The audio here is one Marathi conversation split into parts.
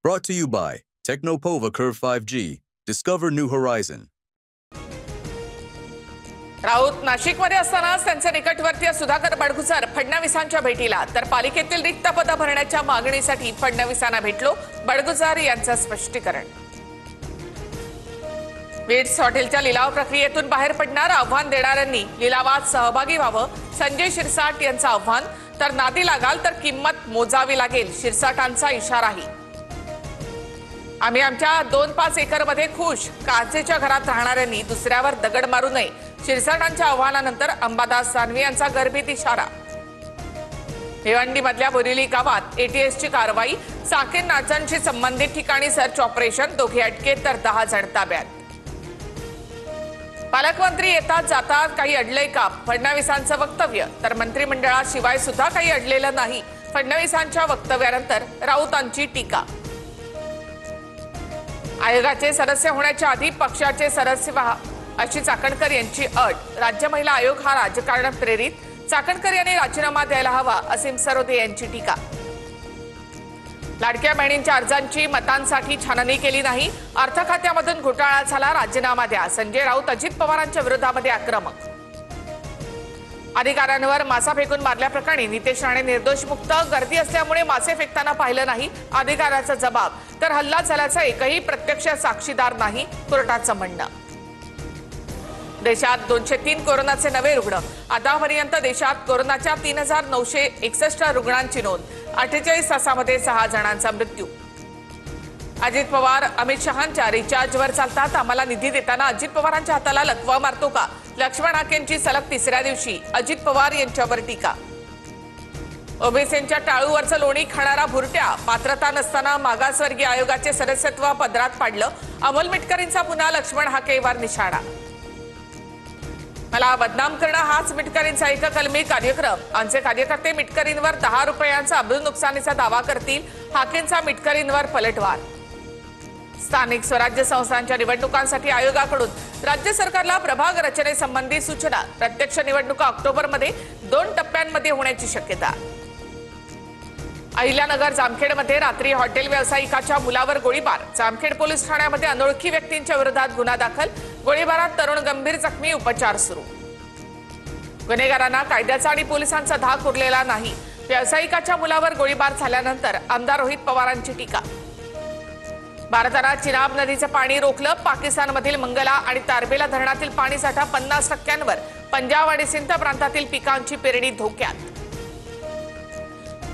Brought to you by Technopova Curve 5G. Discover new horizon. Raut नाशिकमध्ये असतानाच त्यांचे निकटवर्तीय सुधाकर बडगुजर फडणवीसांच्या भेटीला, तर पालिकेतील रिक्त पद भरण्याच्या मागणीसाठी फडणवीसांना भेटलो, बडगुजर यांचं स्पष्टीकरण. विट्स हॉटेलच्या लिलाव प्रक्रियेतून बाहेर पडणार, आव्हान देणाऱ्यांनी लिलावात सहभागी व्हावं, संजय शिरसाट यांचं आव्हान. तर नादी लागाल तर किंमत मोजावी लागेल, शिरसाटांचा इशाराही. आम्ही आमच्या 2-5 एकरमध्ये खुश, काचेच्या घरात राहणाऱ्यांनी दुसऱ्यावर दगड मारू नये, शिरसाटांच्या आव्हानानंतर अंबादास दानवे यांचा गर्भित इशारा. भिवंडीमधल्या बोरिवली गावात एटीएसची कारवाई, साकेत नाचांशी संबंधित ठिकाणी सर्च ऑपरेशन, दोघे अटकेत तर 10 जण ताब्यात. पालकमंत्री येतात जातात, काही अडलंय का, फडणवीसांचं वक्तव्य. तर मंत्रिमंडळाशिवाय सुद्धा काही अडलेलं नाही, फडणवीसांच्या वक्तव्यानंतर राऊतांची टीका. आयोगाचे सदस्य होण्याच्या आधी पक्षाचे सदस्य व्हा अशी चाकणकर यांची अट. राज्य महिला आयोग हा राजकारण प्रेरित, चाकणकर यांनी राजीनामा द्यायला हवा, असीम सरोदे यांची टीका. लाडक्या बहिणींच्या अर्जांची मतांसाठी छाननी केली नाही, अर्थ खात्यामधून घोटाळा झाला, राजीनामा द्या, संजय राऊत अजित पवारांच्या विरोधामध्ये आक्रमक. अधिकाऱ्यांवर मासा फेकून मारल्याप्रकरणी नितेश राणे निर्दोष मुक्त, गर्दी असल्यामुळे मासे फेकताना पाहिलं नाही, अधिकाऱ्याचा जबाब. तर हल्ला झाल्याचा एकही प्रत्यक्ष साक्षीदार नाही, कोर्टाचं म्हणणं. देशात 203 कोरोनाचे नवे रुग्ण. आतापर्यंत देशात कोरोनाच्या 3961 रुग्णांची नोंद, 48 तासामध्ये 6 जणांचा मृत्यू. अजित पवार अमित शहांच्या रिचार्जवर चालतात, आम्हाला निधी देताना अजित पवारांच्या हाताला लकवा मारतो का, लक्ष्मण हाकेंची सलग तिसऱ्या दिवशी अजित पवार यांच्यावर टीका. ओबीसींच्या टाळूवरचं लोणी खाणारा भुरट्या, पात्रता नसताना मागासवर्गीय आयोगाचे सदस्यत्व पदरात पाडलं, अमोल मिटकरींचा पुन्हा लक्ष्मण हाकेवर निशाणा. मला बदनाम करणं हाच मिटकरींचा एककलमी कार्यक्रम, आमचे कार्यकर्ते मिटकरींवर 10 रुपयांचा अब्रू नुकसानीचा दावा करतील, हाकेंचा मिटकरींवर पलटवार. स्थानिक स्वराज्य संस्थांच्या निवडणुकांसाठी आयोगाकडून राज्य सरकारला प्रभाग रचनेसंबंधी सूचना. प्रत्यक्ष निवडणुका ऑक्टोबरमध्ये 2 टप्प्यांमध्ये होण्याची शक्यता. अहिल्यानगर जामखेडमध्ये रात्री हॉटेल व्यावसायिकाच्या मुलावर गोळीबार, जामखेड पोलीस ठाण्यामध्ये अनोळखी व्यक्तींच्या विरोधात गुन्हा दाखल, गोळीबारात तरुण गंभीर जखमी, उपचार सुरू. गुन्हेगारांना कायद्याचा आणि पोलिसांचा धाक उरलेला नाही, व्यावसायिकाच्या मुलावर गोळीबार झाल्यानंतर आमदार रोहित पवारांची टीका. भारतानं चिनाब नदीचं पाणी रोखलं, पाकिस्तानमधील मंगला आणि तारबेला धरणातील पाणीसाठा 50%वर, पंजाब आणि सिंध प्रांतातील पिकांची पेरणी धोक्यात.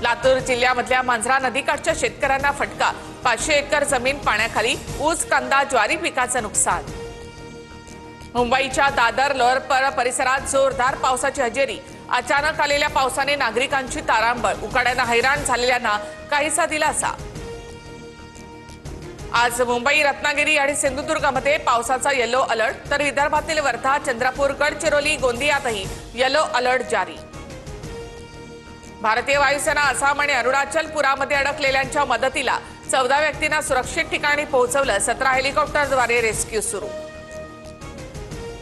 लातूर जिल्ह्यामधल्या मांजरा नदीकाठच्या शेतकऱ्यांना फटका, 500 एकर जमीन पाण्याखाली, ऊस, कांदा, ज्वारी पिकाचं नुकसान. मुंबईच्या दादर लोअर परिसरात जोरदार पावसाची हजेरी, अचानक आलेल्या पावसाने नागरिकांची तारांबळ, उकाड्यानं हैराण झालेल्यांना काहीसा दिलासा. आज मुंबई, रत्नागिरी आणि सिंधुदुर्गमध्ये पावसाचा येलो अलर्ट, तर विदर्भातील वर्धा, चंद्रपूर, गडचिरोली, गोंदियातही येलो अलर्ट जारी. भारतीय वायुसेना आसाम आणि अरुणाचलपुरामध्ये अडकलेल्यांच्या मदतीला 14 व्यक्तींना सुरक्षित ठिकाणी पोहोचवलं, 17 हेलिकॉप्टरद्वारे रेस्क्यू सुरू.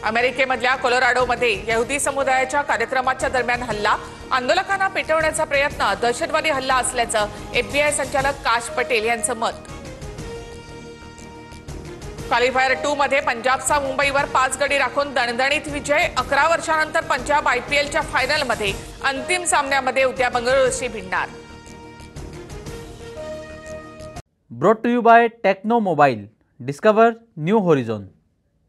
अमेरिकेमधल्या कोलोराडोमध्ये यहुदी समुदायाच्या कार्यक्रमाच्या दरम्यान हल्ला, आंदोलकांना पेटवण्याचा प्रयत्न, दहशतवादी हल्ला असल्याचं FBI संचालक काश पटेल यांचं मत. क्वालिफायर 2 मध्ये पंजाबचा मुंबईवर 5 गडी राखून दणदणीत विजय, 11 वर्षांनंतर पंजाब IPLच्या फायनलमध्ये, अंतिम सामन्यामध्ये उद्या बंगळुरूशी भिडणार. Brought to you by Tecno mobile. Discover new होरिझोन.